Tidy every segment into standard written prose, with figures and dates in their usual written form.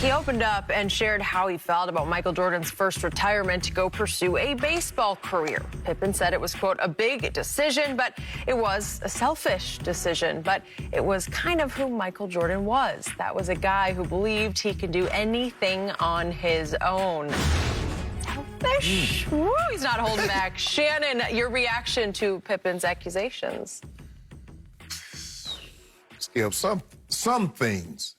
He opened up and shared how he felt about Michael Jordan's first retirement to go pursue a baseball career. Pippen said it was, quote, a big decision, but it was a selfish decision. But it was kind of who Michael Jordan was. That was a guy who believed he could do anything on his own. Selfish? Woo, he's not holding back. Shannon, your reaction to Pippen's accusations? Skip, some things,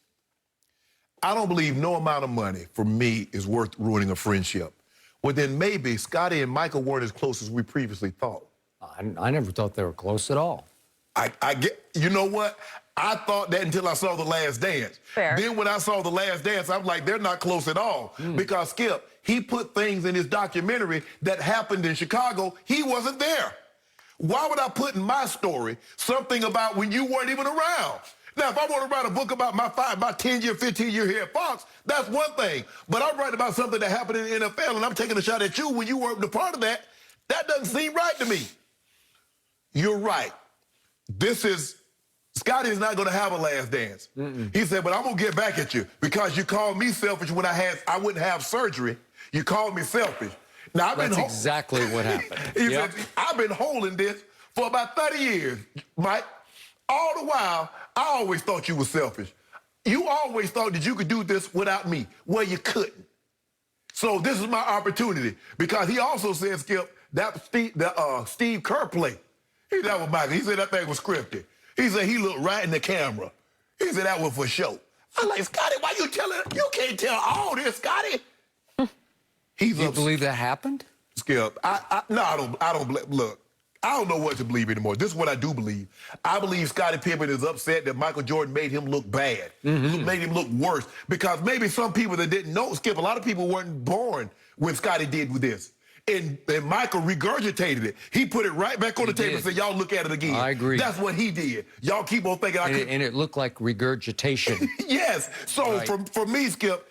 I don't believe no amount of money for me is worth ruining a friendship. Well, then maybe Scottie and Michael weren't as close as we previously thought. I never thought they were close at all. I get, you know what? I thought that until I saw The Last Dance. Fair. Then when I saw The Last Dance, I'm like, they're not close at all. Because Skip, he put things in his documentary that happened in Chicago. He wasn't there. Why would I put in my story something about when you weren't even around? Now, if I want to write a book about my 10-year, 15-year here at Fox, that's one thing. But I'm writing about something that happened in the NFL, and I'm taking a shot at you when you weren't a part of that. That doesn't seem right to me. You're right. Scottie is not going to have a last dance. He said, but I'm going to get back at you because you called me selfish when I wouldn't have surgery. You called me selfish. Now, That's exactly what happened. He said, I've been holding this for about 30 years, Mike. All the while, I always thought you were selfish. You always thought that you could do this without me. Well, you couldn't. So this is my opportunity. Because he also said, Skip, that Steve Kerr play, he said that was Michael. He said that thing was scripted. He said he looked right in the camera. He said that was for show. I'm like, Scottie, why you telling? You can't tell all this, Scottie. You believe that happened? Skip, no, I don't. Look, I don't know what to believe anymore. This is what I do believe. I believe Scottie Pippen is upset that Michael Jordan made him look bad, made him look worse. Because maybe some people that didn't know, Skip, a lot of people weren't born when Scottie did with this. And Michael regurgitated it. He put it right back on the table and said, y'all look at it again. I agree. That's what he did. Y'all keep on thinking And it looked like regurgitation. Yes. So right. for me, Skip,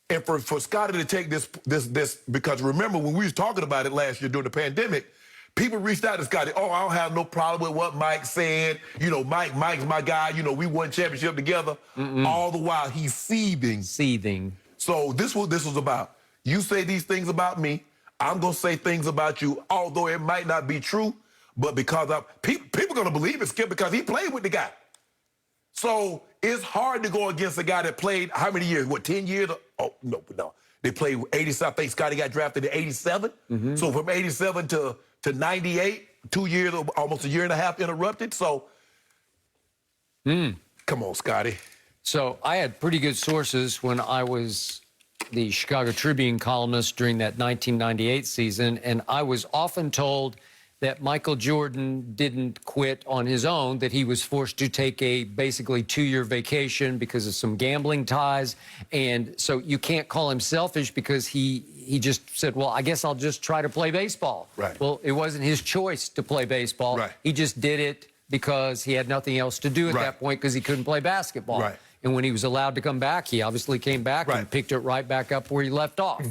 and for Scottie to take this, because remember when we was talking about it last year during the pandemic, people reached out to Scottie. Oh, I don't have no problem with what Mike said. You know, Mike's my guy. You know, we won championship together. All the while he's seething. So this was about. You say these things about me, I'm gonna say things about you, although it might not be true, but because people gonna believe it, Skip, because he played with the guy. So it's hard to go against a guy that played how many years? What, 10 years? Oh, no. They played 87. I think Scottie got drafted in 87. So from 87 to 98, 2 years, almost a year and a half interrupted. So, come on, Scottie. So I had pretty good sources when I was the Chicago Tribune columnist during that 1998 season, and I was often told that Michael Jordan didn't quit on his own, that he was forced to take a basically 2-year vacation because of some gambling ties. And so you can't call him selfish because he just said, well, I guess I'll just try to play baseball. Right. Well, it wasn't his choice to play baseball. Right. He just did it because he had nothing else to do at that point because he couldn't play basketball. Right. And when he was allowed to come back, he obviously came back and picked it right back up where he left off.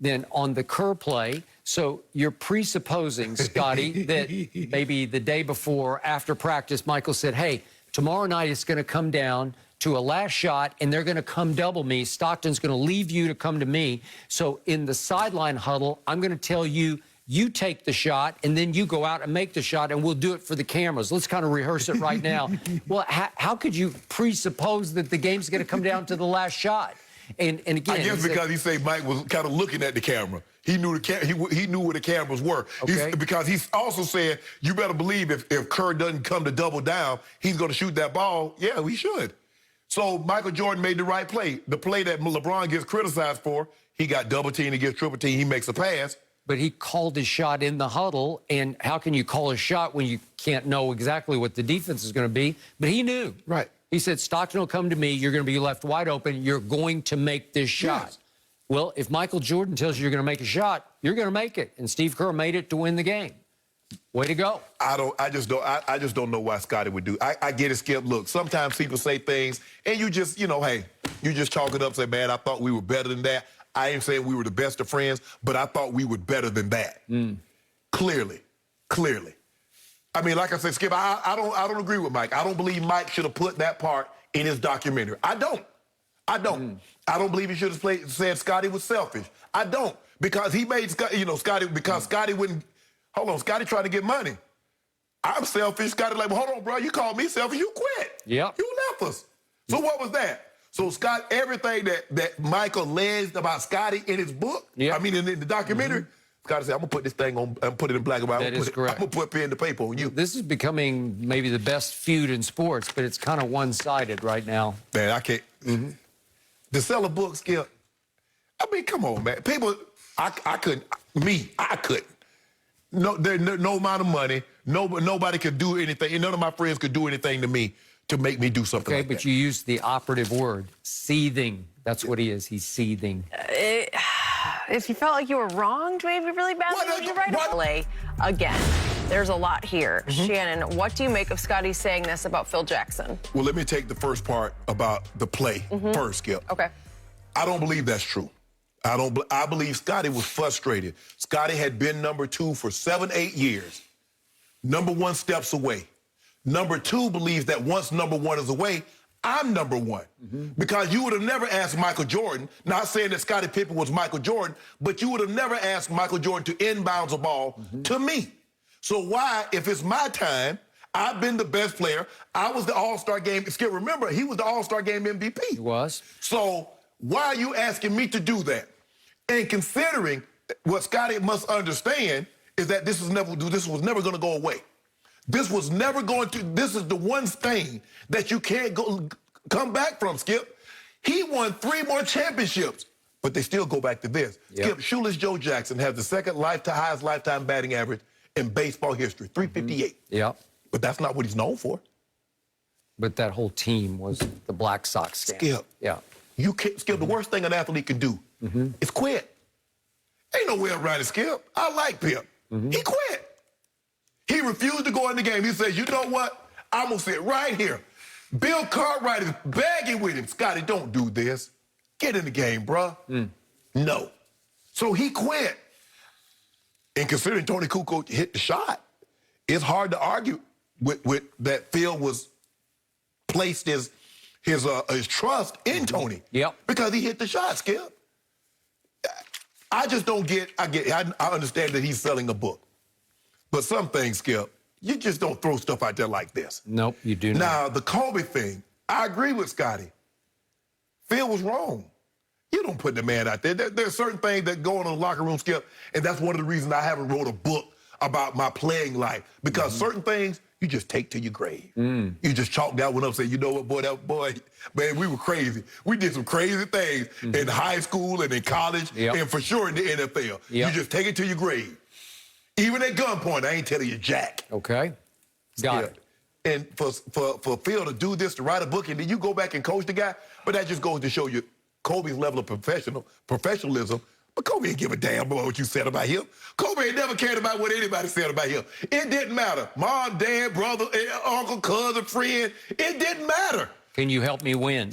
Then on the Kerr play, so you're presupposing, Scottie, that maybe the day before, after practice, Michael said, hey, tomorrow night it's going to come down to a last shot, and they're going to come double me. Stockton's going to leave you to come to me. So in the sideline huddle, I'm going to tell you, you take the shot, and then you go out and make the shot, and we'll do it for the cameras. Let's kind of rehearse it right now. Well, how could you presuppose that the game's going to come down to the last shot? And again, I guess because he said Mike was kind of looking at the camera. He knew he knew where the cameras were. Because he also said, you better believe if Kerr doesn't come to double down, he's going to shoot that ball. Yeah, we should. So Michael Jordan made the right play. The play that LeBron gets criticized for, he got double teamed, he gets triple teamed, he makes a pass. But he called his shot in the huddle, and how can you call a shot when you can't know exactly what the defense is going to be? But he knew. Right. He said, Stockton will come to me, you're going to be left wide open, you're going to make this shot. Yes. Well, if Michael Jordan tells you you're going to make a shot, you're going to make it. And Steve Kerr made it to win the game. Way to go. I just don't know why Scottie would do. I get it, Skip. Look, sometimes people say things, and you just, you know, hey, you just chalk it up, say, man, I thought we were better than that. I ain't saying we were the best of friends, but I thought we were better than that. Clearly. I mean, like I said, Skip, I don't agree with Mike. I don't believe Mike should have put that part in his documentary. I don't. I don't. I don't believe he should have said Scottie was selfish. I don't. Because he made, Scottie, because Scottie wouldn't, hold on, Scottie tried to get money. I'm selfish. Scottie like, well, hold on, bro, you called me selfish, you quit. Yep. You left us. So what was that? So Scott, everything that Michael alleged about Scottie in his book, I mean in the documentary, Scottie said, I'm gonna put this thing on and put it in black and white. That is correct. I'm gonna put pen to paper on you. This is becoming maybe the best feud in sports, but it's kind of one-sided right now. Man, I can't. To sell a book, Skip, I mean, come on, man. People, I couldn't. I couldn't. No, there's no amount of money. Nobody could do anything. None of my friends could do anything to me to make me do something like that. Okay, but you used the operative word, seething. That's what he is. He's seething. If you felt like you were wronged maybe really badly, would you write a play again? There's a lot here. Shannon, what do you make of Scottie saying this about Phil Jackson? Well, let me take the first part about the play first, Skip. Okay. I don't believe that's true. I believe Scottie was frustrated. Scottie had been number 2 for 7, 8 years. Number 1 steps away. Number 2 believes that once number 1 is away, I'm number 1. Because you would have never asked Michael Jordan, not saying that Scottie Pippen was Michael Jordan, but you would have never asked Michael Jordan to inbounds a ball to me. So why, if it's my time, I've been the best player, I was the All-Star game, Skip, remember, he was the All-Star game MVP. He was. So why are you asking me to do that? And considering what Scottie must understand is that this was never going to go away. This is the one thing that you can't come back from, Skip. He won 3 more championships, but they still go back to this. Skip, Shoeless Joe Jackson has the second highest lifetime batting average in baseball history, 358. Yep. But that's not what he's known for. But that whole team was the Black Sox scandal. Skip. Yeah. You can't, Skip, the worst thing an athlete can do is quit. Ain't no way around it, Skip. I like Pip. He quit. He refused to go in the game. He says, you know what? I'm going to sit right here. Bill Cartwright is begging with him. Scottie, don't do this. Get in the game, bruh. No. So he quit. And considering Tony Kukoc hit the shot, it's hard to argue with that Phil was placed his trust in Tony. Because he hit the shot, Skip. I just don't get, I understand that he's selling a book. But some things, Skip, you just don't throw stuff out there like this. Nope, you do not. Now, the Kobe thing, I agree with Scottie. Phil was wrong. You don't put the man out there. There's certain things that go on in the locker room, Skip, and that's one of the reasons I haven't wrote a book about my playing life. Because certain things, you just take to your grave. You just chalk that one up and say, you know what, boy, man, we were crazy. We did some crazy things in high school and in college and for sure in the NFL. You just take it to your grave. Even at gunpoint, I ain't telling you jack. Okay. Got it. And for Phil to do this, to write a book, and then you go back and coach the guy, but that just goes to show you Kobe's level of professionalism. But Kobe didn't give a damn about what you said about him. Kobe ain't never cared about what anybody said about him. It didn't matter. Mom, dad, brother, uncle, cousin, friend, it didn't matter. Can you help me win?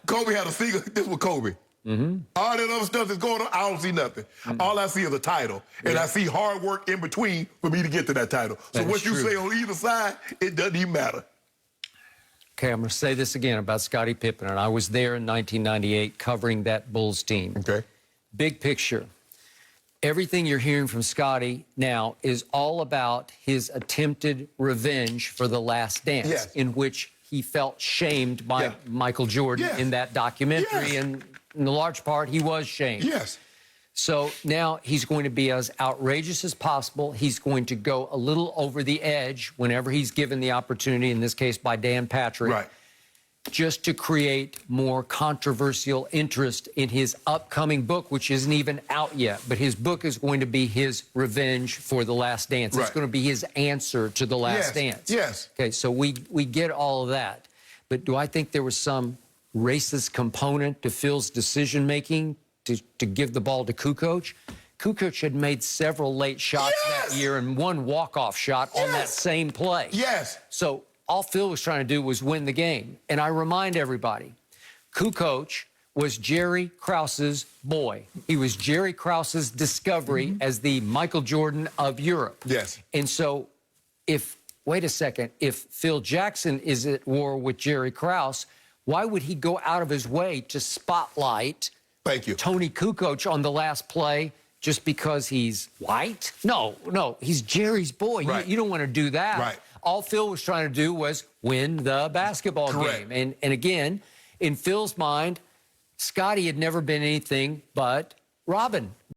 Kobe had a single, this was Kobe. All that other stuff that's going on, I don't see nothing. All I see is a title. And I see hard work in between for me to get to that title. So what you say on either side, it doesn't even matter. Okay, I'm going to say this again about Scottie Pippen, and I was there in 1998 covering that Bulls team. Okay. Big picture. Everything you're hearing from Scottie now is all about his attempted revenge for The Last Dance, in which he felt shamed by Michael Jordan in that documentary, and in the large part, he was shamed. So now he's going to be as outrageous as possible. He's going to go a little over the edge whenever he's given the opportunity, in this case by Dan Patrick, just to create more controversial interest in his upcoming book, which isn't even out yet. But his book is going to be his revenge for The Last Dance. It's going to be his answer to The Last Dance. Okay, so we get all of that. But do I think there was some racist component to Phil's decision-making to give the ball to Kukoc? Kukoc had made several late shots that year and one walk-off shot on that same play. So all Phil was trying to do was win the game. And I remind everybody, Kukoc was Jerry Krause's boy. He was Jerry Krause's discovery as the Michael Jordan of Europe. And so wait a second, if Phil Jackson is at war with Jerry Krause, Why would he go out of his way to spotlight Tony Kukoc on the last play just because he's white? No, he's Jerry's boy. Right. You don't want to do that. Right. All Phil was trying to do was win the basketball game. And again, in Phil's mind, Scottie had never been anything but Robin.